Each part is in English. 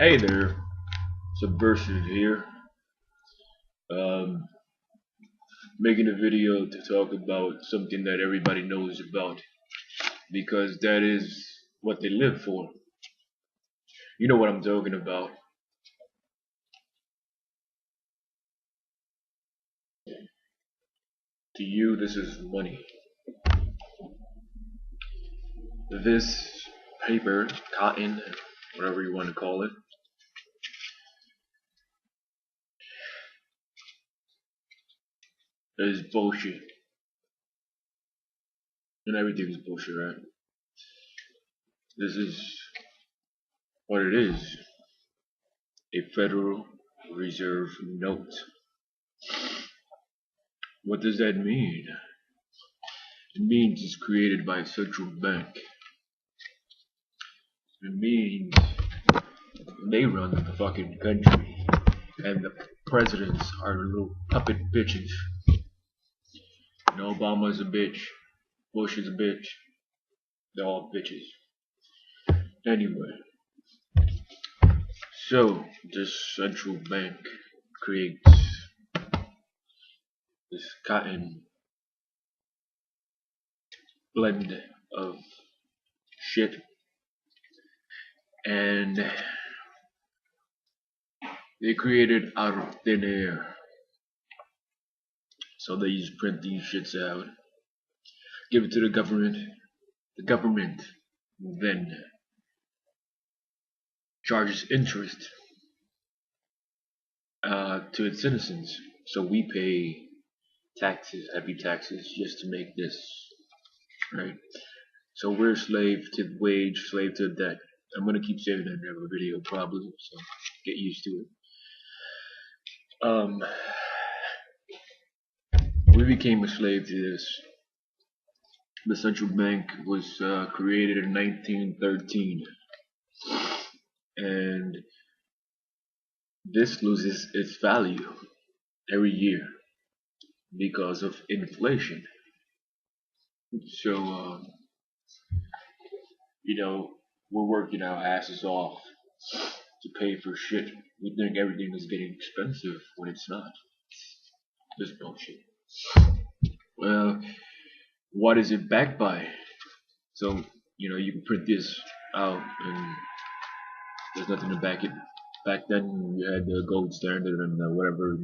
Hey there, subversiv here. Um, Making a video to talk about something that everybody knows about because that is what they live for. You know what I'm talking about. To you, this is money. This paper, cotton, whatever you want to call it, is bullshit. And everything is bullshit, right? This is what it is, a Federal Reserve note. What does that mean? It means it's created by a central bank. It means they run the fucking country, and the presidents are little puppet bitches. Obama's a bitch, Bush is a bitch, they're all bitches. Anyway, so this central bank creates this cotton blend of shit, and they create it out of thin air. So they just print these shits out, give it to the government. The government then charges interest to its citizens. So we pay taxes, heavy taxes, just to make this, right? So we're slave to the wage, slave to the debt. I'm gonna keep saying that in every video probably, so get used to it. We became a slave to this. The central bank was created in 1913, and this loses its value every year because of inflation. So, we're working our asses off to pay for shit. We think everything is getting expensive when it's not. This bullshit. Well, what is it backed by? So, you can print this out and there's nothing to back it. Back then, you had the gold standard and whatever,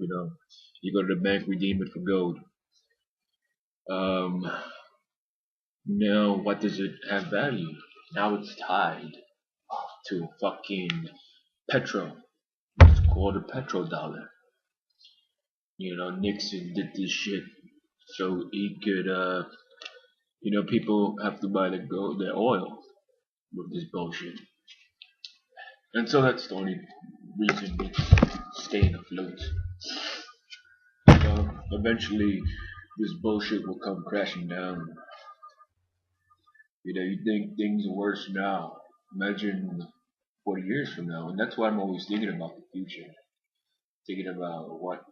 you go to the bank, redeem it for gold. Um, Now, what does it have value? Now it's tied to fucking petrol. It's called a petrodollar. Nixon did this shit so he could, people have to buy their oil with this bullshit. And so that's the only reason it's staying afloat. So eventually, this bullshit will come crashing down. You think things are worse now. Imagine 40 years from now. And that's why I'm always thinking about the future. Thinking about what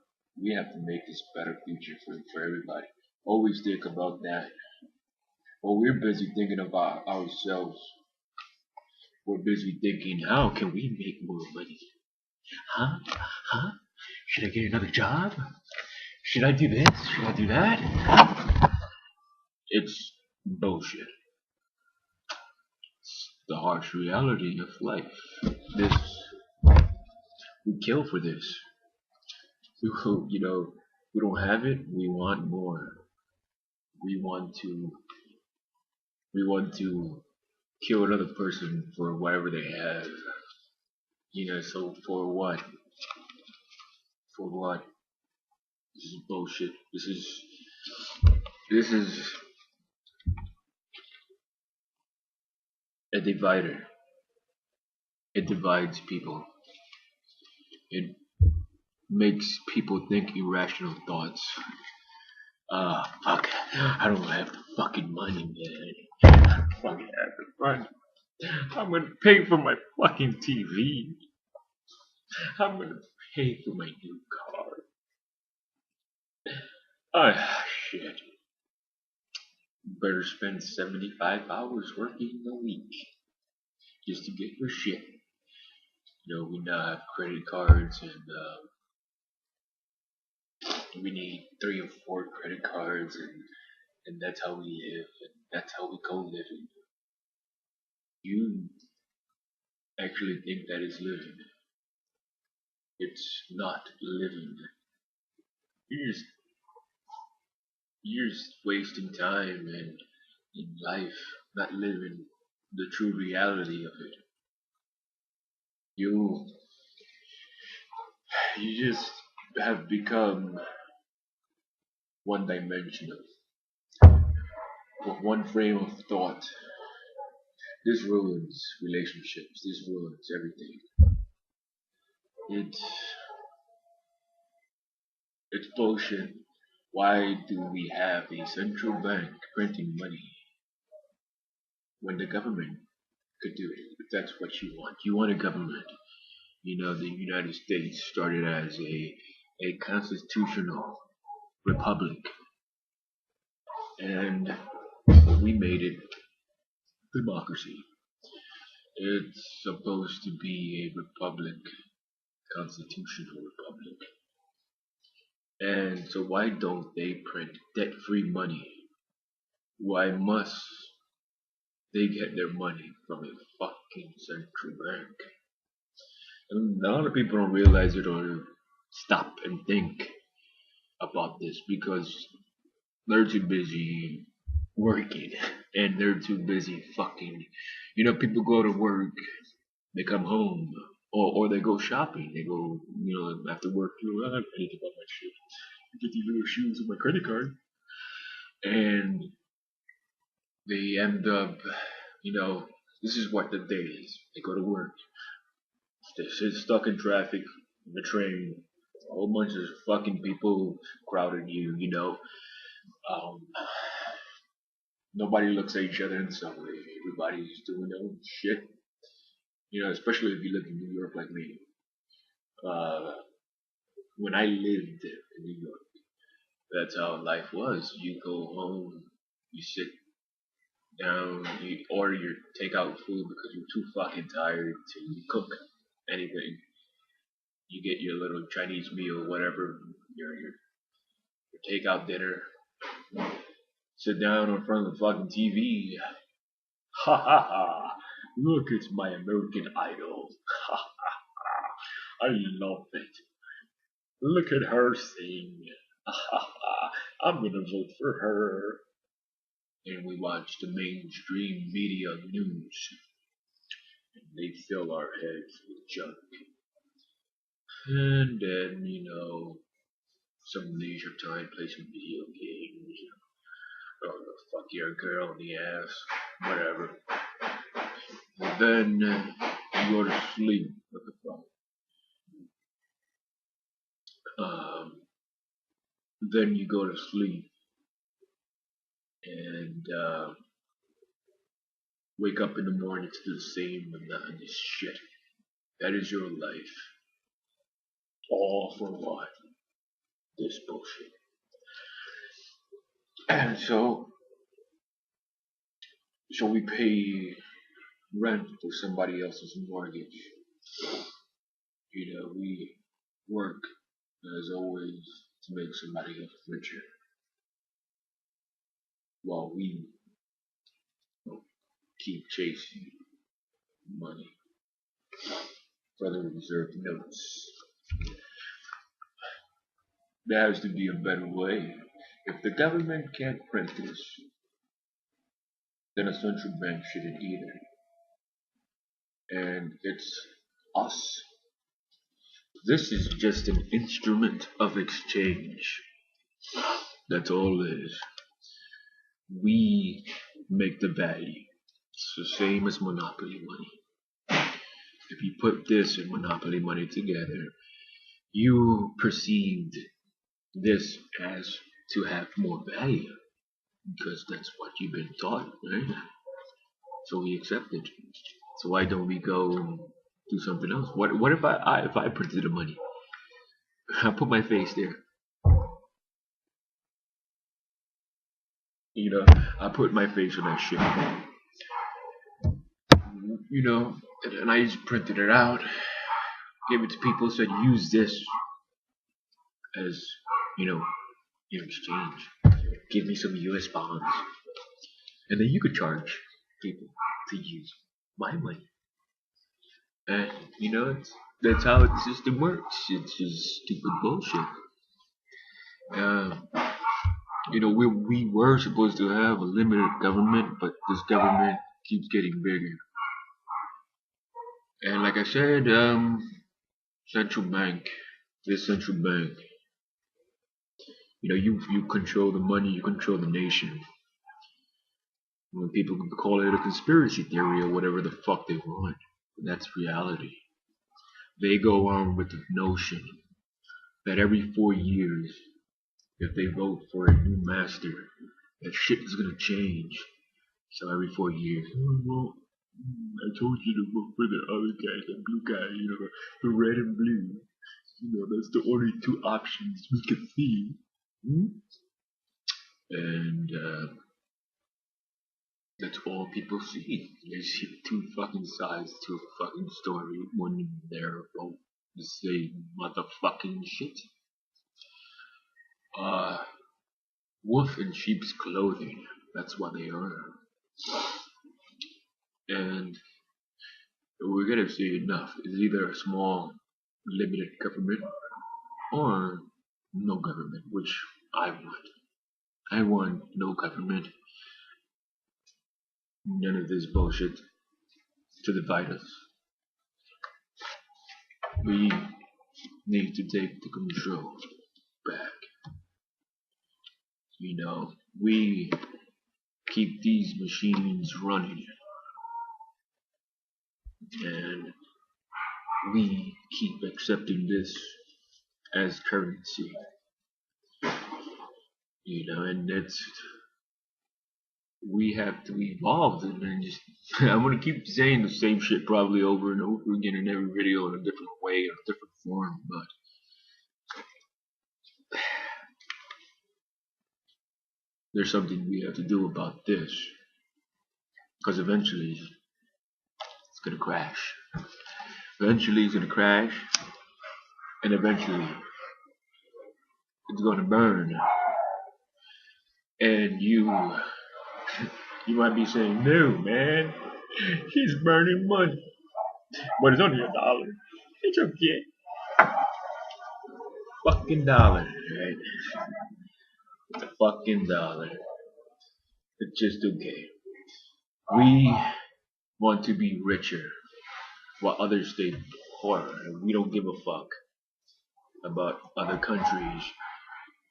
we have to make this better future for everybody. Always think about that. While we're busy thinking about ourselves, we're busy thinking, how can we make more money? Huh? Huh? Should I get another job? Should I do this? Should I do that? It's bullshit. It's the harsh reality of life. This, we kill for this. We don't have it. We want more. We want to. We want to kill another person for whatever they have. So for what? For what? This is bullshit. This is a divider. It divides people. It makes people think irrational thoughts. Fuck. I don't have the fucking money, man. I don't fucking have the money. I'm gonna pay for my fucking TV. I'm gonna pay for my new car. Ah, shit. Better spend 75 hours working a week just to get your shit. We now have credit cards, and we need 3 or 4 credit cards, and that's how we live, and that's how we go living. You actually think that is living. It's not living. You're just, you're just wasting time and in life, not living the true reality of it. You you just have become one dimensional, with one frame of thought. This ruins relationships. This ruins everything. It's it's bullshit. Why do we have a central bank printing money when the government could do it? If that's what you want, you want a government. The United States started as a constitutional republic, and we made it democracy. It's supposed to be a republic, constitutional republic. And so why don't they print debt-free money? Why must they get their money from a fucking central bank? And a lot of people don't realize it or stop and think about this because they're too busy working and they're too busy fucking. People go to work, they come home, or they go shopping. They go, after work, I need to buy my shoes. Get these little shoes with my credit card. And they end up, this is what the day is. They go to work, they sit stuck in traffic, in the train, a whole bunch of fucking people crowded you. Um, Nobody looks at each other in some way. Everybody's doing their own shit. Especially if you live in New York like me. Uh, when I lived in New York, that's how life was. You go home, you sit down, you order your takeout food because you're too fucking tired to cook anything. You get your little Chinese meal, whatever, your takeout dinner. Sit down in front of the fucking TV. Ha ha ha! Look, it's my American Idol. Ha ha ha! I love it. Look at her sing. Ha ha ha! I'm gonna vote for her. And we watch the mainstream media news, and they fill our heads with junk. And then, some leisure time, play some video games, or fuck your girl in the ass, whatever. And then you go to sleep. What the fuck? Then you go to sleep and wake up in the morning to the same monotonous shit. That is your life. All for what? This bullshit. And so we pay rent for somebody else's mortgage. We work as always to make somebody else richer while we keep chasing money for the reserved notes. There has to be a better way. If the government can't print this, then a central bank shouldn't either. And it's us. This is just an instrument of exchange. That's all it is. We make the value. It's the same as monopoly money. If you put this and monopoly money together, you perceived this as to have more value because that's what you've been taught, right? So we accept it. So why don't we go and do something else? What if I printed the money? I put my face there. I put my face on that shit. And I just printed it out. gave it to people, said use this as, you know, in exchange. Give me some US bonds. And then you could charge people to use my money. And, that's how the system works. It's just stupid bullshit. Uh, we were supposed to have a limited government, but this government keeps getting bigger. And like I said, central bank, this central bank, you control the money, you control the nation. When people can call it a conspiracy theory or whatever the fuck they want, that's reality. They go on with the notion that every 4 years, if they vote for a new master, that shit is gonna change. So every 4 years, oh, well, I told you to vote for the other guy, the blue guy, the red and blue. That's the only two options we can see. Hmm? And that's all people see. They see two fucking sides to a fucking story when they're both the same motherfucking shit. Wolf in sheep's clothing. That's what they are. And we're gonna see enough. It's either a small, limited government or no government, which I want. I want no government. None of this bullshit to divide us. We need to take the control back. We keep these machines running, and we keep accepting this as currency. And we have to evolve it, and just I'm gonna keep saying the same shit probably over and over again in every video in a different way, in a different form, but there's something we have to do about this, because eventually it's gonna crash. Eventually it's gonna crash, and eventually it's gonna burn. And you might be saying, no, man, he's burning money. But it's only $1. It's okay. Fucking dollar, right? It's a fucking dollar. It's just okay. We want to be richer while others stay poorer. We don't give a fuck about other countries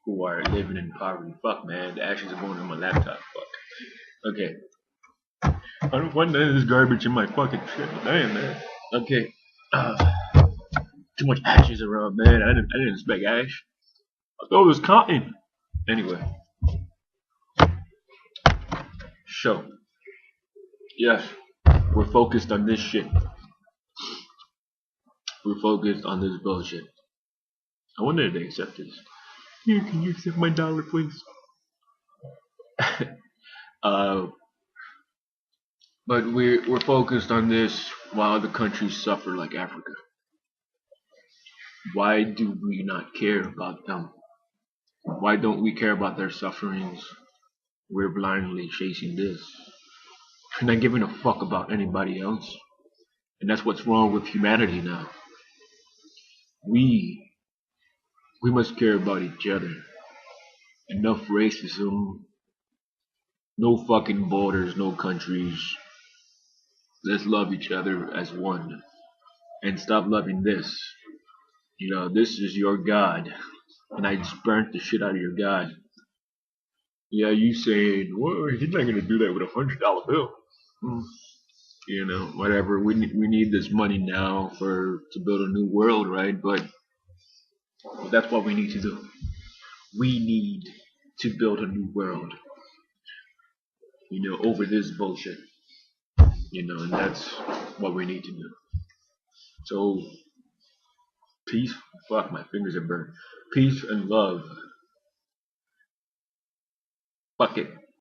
who are living in poverty. Fuck, man, the ashes are going on my laptop. Fuck. Okay. I don't want none of this garbage in my fucking shit. Damn, man. Okay. Too much ashes around, man. I didn't expect ash. I thought it was cotton. Anyway. So. Yes. We're focused on this shit. We're focused on this bullshit. I wonder if they accept this. Here, can you accept my dollar, please? But we're focused on this while the countries suffer like Africa. Why do we not care about them? Why don't we care about their sufferings? We're blindly chasing this. We're not giving a fuck about anybody else. And that's what's wrong with humanity now. We must care about each other. Enough racism. No fucking borders, no countries. Let's love each other as one. And stop loving this. This is your God. And I just burnt the shit out of your God. Yeah, you saying, well, he's not gonna do that with $100 bill. Whatever. We need this money now to build a new world, right? But that's what we need to do. We need to build a new world. Over this bullshit. And that's what we need to do. So, peace. Fuck, my fingers are burned. Peace and love. Fuck it.